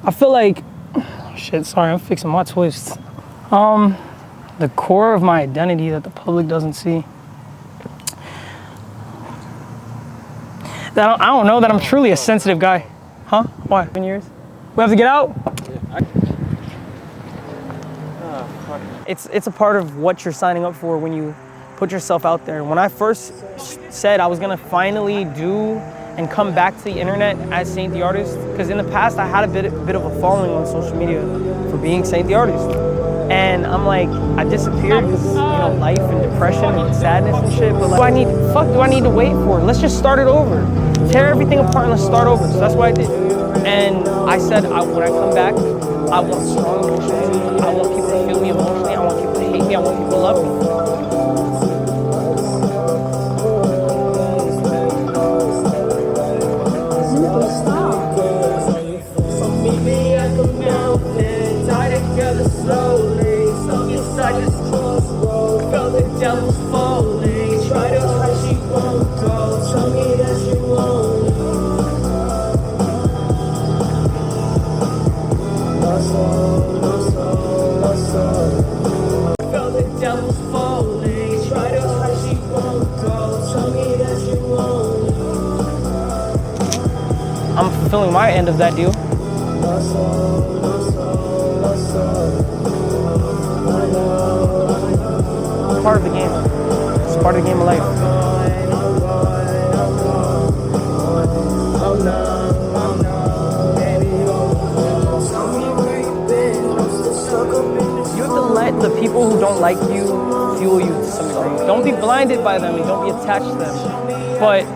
I feel like, shit, sorry, I'm fixing my twist. The core of my identity that the public doesn't see. That I don't know that I'm truly a sensitive guy. Huh? Why? 10 years? We have to get out? It's a part of what you're signing up for when you put yourself out there. When I first said I was gonna finally do and come back to the internet as Sainttheartist, because in the past I had a bit of a following on social media for being Sainttheartist. And I'm like, I disappeared because, you know, life and depression and sadness and shit, but like, do I need to wait for? Let's just start it over. Tear everything apart and let's start over. So that's what I did. And I said, when I come back, I want strong emotions. I want people to feel me emotionally. I want people to hate me. I want people to love me. Devil's falling, try to hide, she won't go. Tell me that she won't. Lost soul, lost soul, lost soul. Felt the devil's falling, try to hide, she won't go. Tell me that she won't. I'm fulfilling my end of that deal. Lost soul, lost soul, lost soul. I know. Part of the game. It's part of the game of life. You have to let the people who don't like you fuel you to some degree. Don't be blinded by them and don't be attached to them. But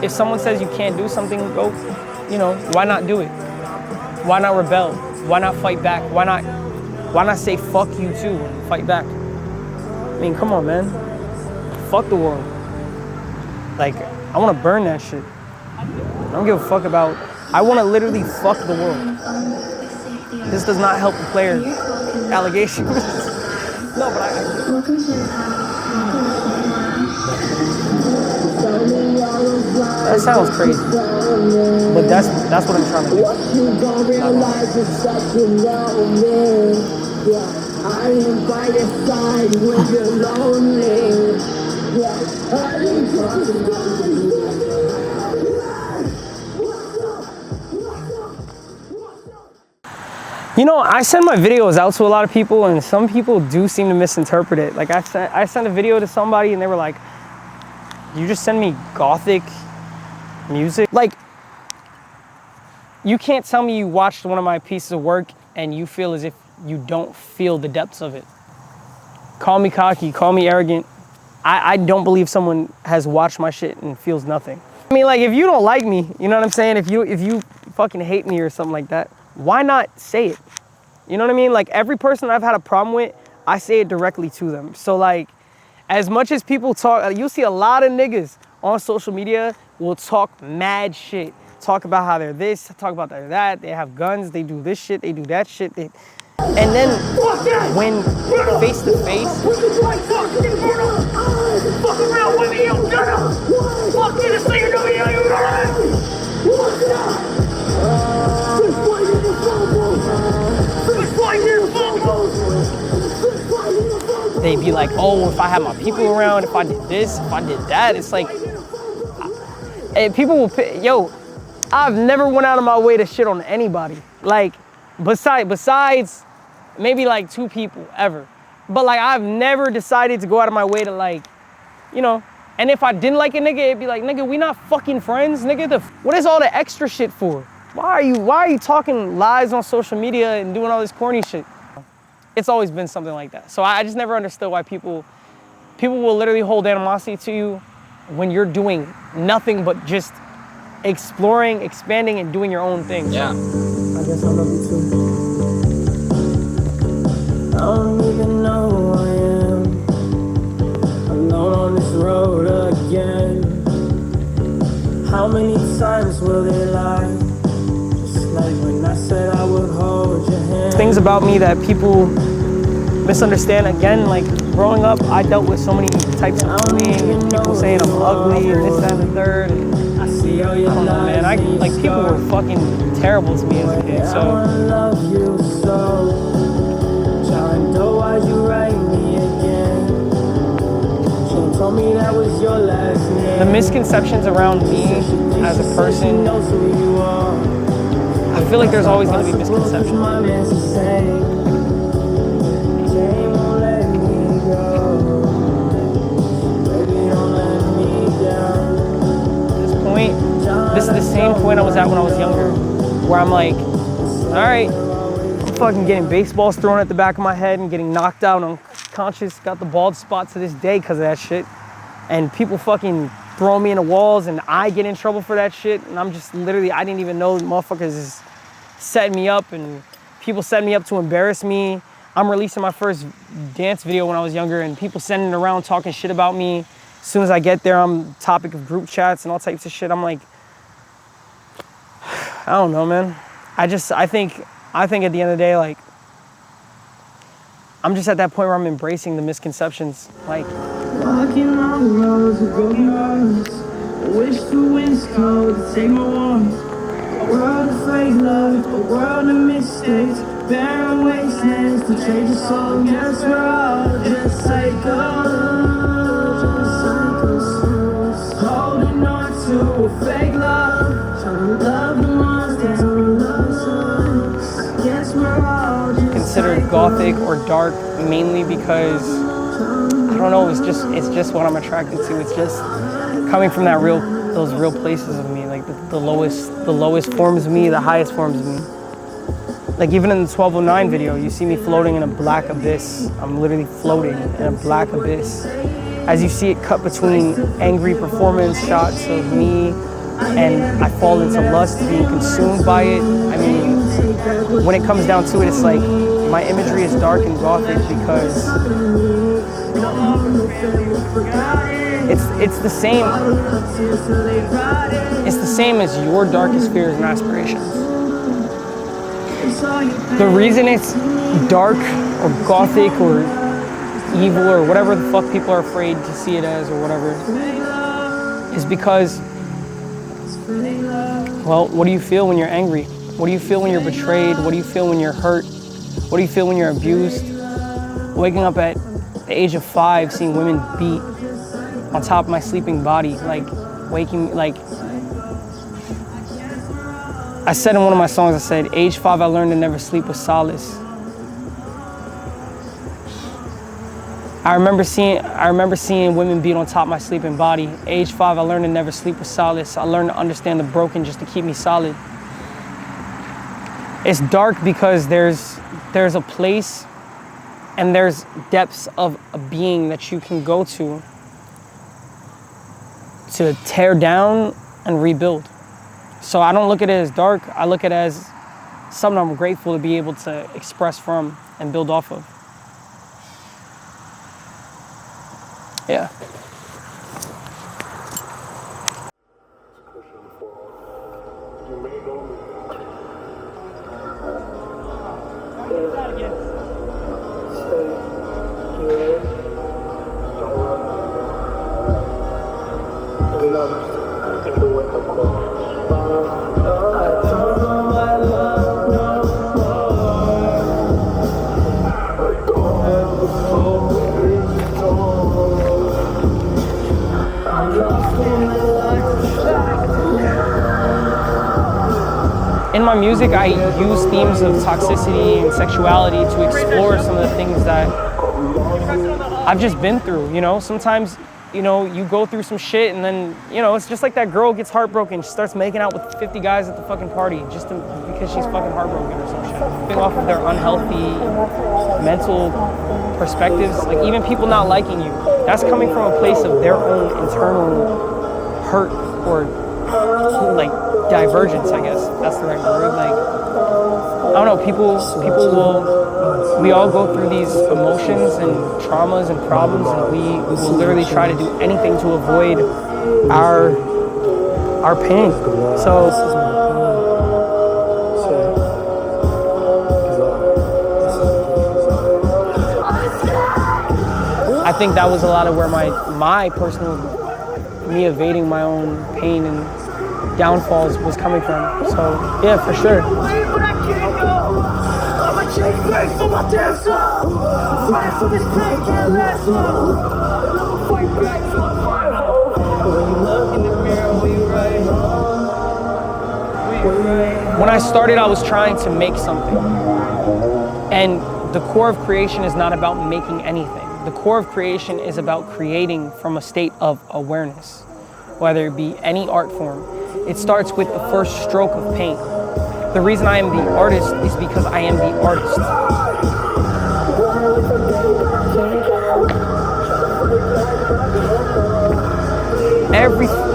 if someone says you can't do something, go, you know, why not do it? Why not rebel? Why not fight back? Why not say fuck you too and fight back? I mean, come on, man. Fuck the world. Like, I want to burn that shit. I don't give a fuck about, I want to literally fuck the world. This does not help the player. Allegations. No, but that sounds crazy. But that's what I'm trying to do. I am by your side when you're lonely. You know, I send my videos out to a lot of people and some people do seem to misinterpret it. Like I sent a video to somebody and they were like, you just send me gothic music? Like, you can't tell me you watched one of my pieces of work and you feel as if you don't feel the depths of it. Call me cocky, call me arrogant. I don't believe someone has watched my shit and feels nothing. I mean, like, if you don't like me, you know what I'm saying? If you fucking hate me or something like that, why not say it? You know what I mean? Like, every person I've had a problem with, I say it directly to them. So like, as much as people talk, you'll see a lot of niggas on social media will talk mad shit. Talk about how they're this, talk about they're that, they have guns, they do this shit, they do that shit. And then when face to face, they be like, oh, if I had my people around, if I did this, if I did that, it's like, and people will, yo, I've never went out of my way to shit on anybody. Like, besides maybe like 2 people ever. But like, I've never decided to go out of my way to, like, you know, and if I didn't like a nigga, it'd be like, nigga, we not fucking friends, nigga. What is all the extra shit for? Why are you talking lies on social media and doing all this corny shit? It's always been something like that. So I just never understood why people will literally hold animosity to you when you're doing nothing but just exploring, expanding, and doing your own thing. Yeah. I guess I love you too. I don't even know who I am. Alone on this road again. How many times will they lie? Just like when I said I would hold your hand. Things about me that people misunderstand. Again, like growing up, I dealt with so many types of bullying and people saying I'm ugly and this, that, and the third. And See all your I don't know, man. Like people were fucking terrible to me as a kid. I So wanna love you so. John Doe, why'd you write me again? She told me that was your last name. the misconceptions around me as a person, knows who you are. I feel like there's always going to be misconceptions. My man's the same. Jane won't let me go. Baby, don't let me down. At this point, this is the same point I was at when I was younger, where I'm like, all right, I'm fucking getting baseballs thrown at the back of my head and getting knocked out unconscious, got the bald spot to this day because of that shit. And people fucking throw me in the walls and I get in trouble for that shit. And I'm just literally, I didn't even know motherfuckers is setting me up and people setting me up to embarrass me. I'm releasing my first dance video when I was younger and people sending it around talking shit about me. As soon as I get there, I'm topic of group chats and all types of shit. I'm like, I don't know, man. I think at the end of the day, like, I'm just at that point where I'm embracing the misconceptions. Like, walking on the roads of broken hearts. I wish the wind's cold to take my warmth. A world of fake love, a world of mistakes, barren wastelands to trade your soul. Guess we're all just holding on to a fake love, trying to love the ones that don't love us. I guess we're all just considered gothic or dark mainly because I don't know, it's just what I'm attracted to. It's just coming from those real places of me, like the lowest forms of me, the highest forms of me. Like even in the 1209 video, you see me floating in a black abyss. I'm literally floating in a black abyss. As you see it cut between angry performance shots of me and I fall into lust, being consumed by it. I mean, when it comes down to it, it's like my imagery is dark and gothic because it's the same as your darkest fears and aspirations. The reason it's dark or gothic or evil or whatever the fuck people are afraid to see it as or whatever is because, well, what do you feel when you're angry? What do you feel when you're betrayed? What do you feel when you're hurt? What do you feel when you're abused? Waking up at the age of 5, seeing women beat on top of my sleeping body, like I said in one of my songs, I said, age 5, I learned to never sleep with solace. I remember seeing women beat on top of my sleeping body. Age 5, I learned to never sleep with solace. I learned to understand the broken just to keep me solid. It's dark because there's a place and there's depths of a being that you can go to tear down and rebuild. So I don't look at it as dark. I look at it as something I'm grateful to be able to express from and build off of. Yeah. In my music, I use themes of toxicity and sexuality to explore some of the things that I've just been through, you know? Sometimes, you know, you go through some shit and then, you know, it's just like that girl gets heartbroken. She starts making out with 50 guys at the fucking party because she's fucking heartbroken or some shit. Being off of their unhealthy mental perspectives, like even people not liking you, that's coming from a place of their own internal hurt or like divergence, I guess that's the right word. Like, I don't know, we all go through these emotions and traumas and problems, and we will literally try to do anything to avoid our pain. So I think that was a lot of where my personal, me evading my own pain and downfalls was coming from. So yeah, for sure. When I started, I was trying to make something. And the core of creation is not about making anything. The core of creation is about creating from a state of awareness, whether it be any art form. It starts with the first stroke of paint. The reason I am the artist is because I am the artist.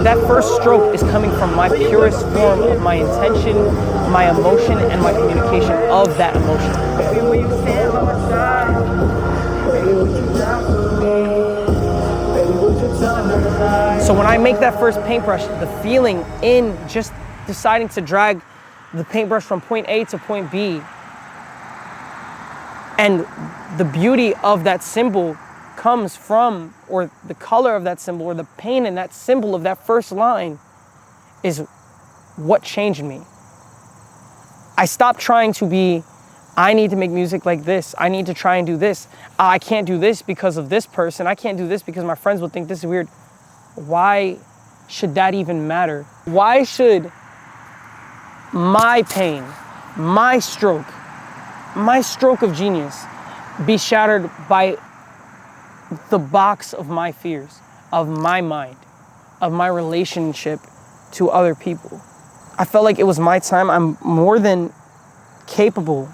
That first stroke is coming from my purest form of my intention, my emotion, and my communication of that emotion. So when I make that first paintbrush, the feeling in just deciding to drag the paintbrush from point A to point B, and the beauty of that symbol comes from, or the color of that symbol, or the pain in that symbol of that first line, is what changed me. I stopped trying to be, I need to make music like this. I need to try and do this. I can't do this because of this person. I can't do this because my friends will think this is weird. Why should that even matter? Why should my pain, my stroke of genius be shattered by the box of my fears, of my mind, of my relationship to other people? I felt like it was my time. I'm more than capable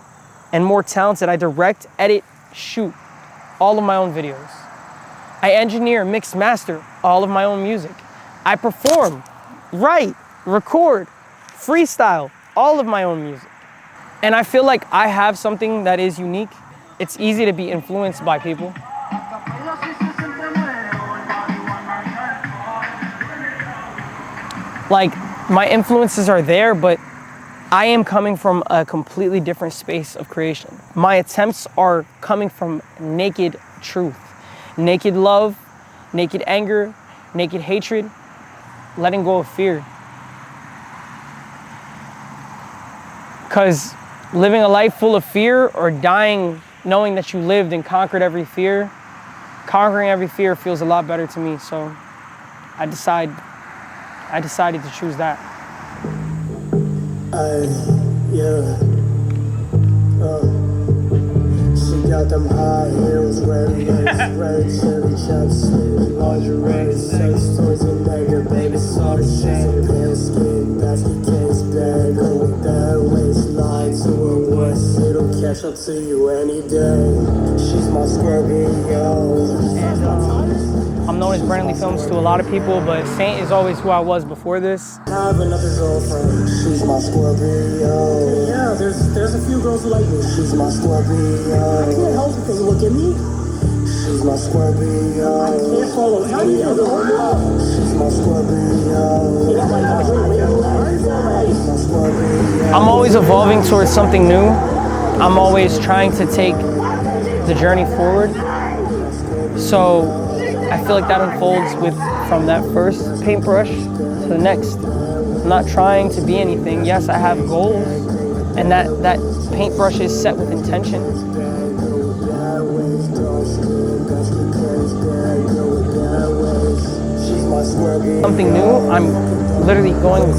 and more talented. I direct, edit, shoot all of my own videos. I engineer, mix, master all of my own music. I perform, write, record, freestyle all of my own music. And I feel like I have something that is unique. It's easy to be influenced by people. Like, my influences are there, but I am coming from a completely different space of creation. My attempts are coming from naked truth, naked love, naked anger, naked hatred, letting go of fear. Because living a life full of fear or dying knowing that you lived and conquered every fear, conquering every fear feels a lot better to me. So I decided to choose that. She got them high heels, red cherry chapstick, lingerie, sex toys and mega baby soda shake, pale skin, basket case bag, with that waistline to her waist, it'll catch up to you any day. She's my Scorpio. I'm known as Brandon Lee Films to a lot of people, but Saint is always who I was before this. I have another girlfriend, she's my Scorpio. Yeah, there's a few girls who like me. She's my Scorpio. I can't help it because look at me. She's my Scorpio. I can't follow any other woman. She's my Scorpio. I'm always evolving towards something new. I'm always trying to take the journey forward. So I feel like that unfolds from that first paintbrush to the next. I'm not trying to be anything. Yes, I have goals, and that paintbrush is set with intention. Something new, I'm literally going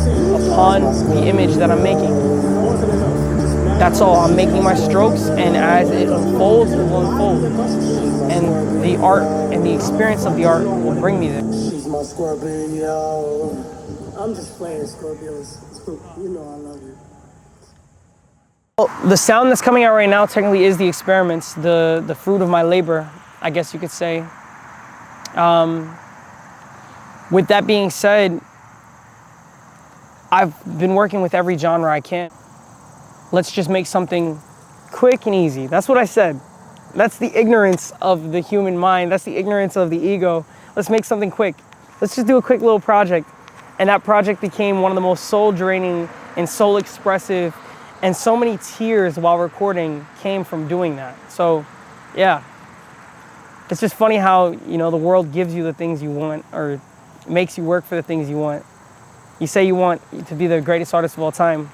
upon the image that I'm making. That's all. I'm making my strokes, and as it unfolds, it will unfold. And the art and the experience of the art will bring me there. She's my Scorpio. I'm just playing Scorpios. You know I love you. Well, the sound that's coming out right now technically is the experiments, the fruit of my labor, I guess you could say. With that being said, I've been working with every genre I can. Let's just make something quick and easy. That's what I said. That's the ignorance of the human mind. That's the ignorance of the ego. Let's make something quick. Let's just do a quick little project. And that project became one of the most soul-draining and soul-expressive, and so many tears while recording came from doing that. So, yeah. It's just funny how, the world gives you the things you want, or makes you work for the things you want. You say you want to be the greatest artist of all time.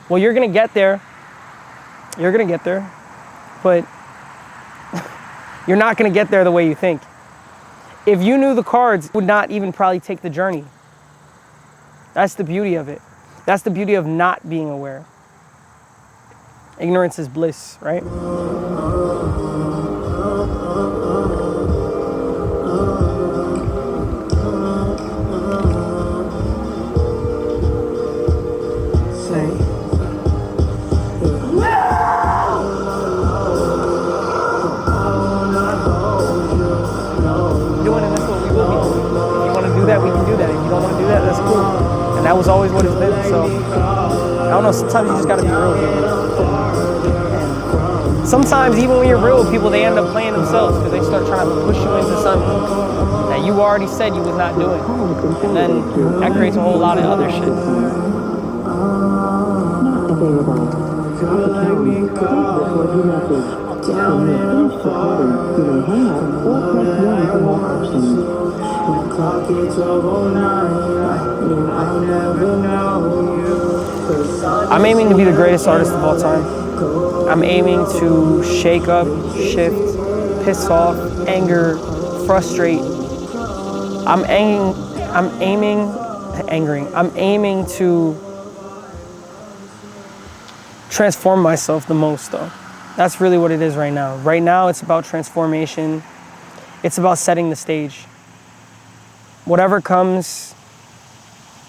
Well, you're gonna get there. You're gonna get there, but you're not gonna get there the way you think. If you knew the cards, you would not even probably take the journey. That's the beauty of it. That's the beauty of not being aware. Ignorance is bliss, right? That we can do that. If you don't want to do that, that's cool. And that was always what it's been. So I don't know, sometimes you just gotta be real with people. And sometimes even when you're real with people, they end up playing themselves because they start trying to push you into something that you already said you was not doing. And then that creates a whole lot of other shit. I'm aiming to be the greatest artist of all time. I'm aiming to shake up, shift, piss off, anger, frustrate. I'm aiming to transform myself the most, though. That's really what it is right now. Right now, it's about transformation. It's about setting the stage. Whatever comes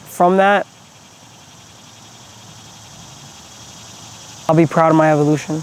from that, I'll be proud of my evolution.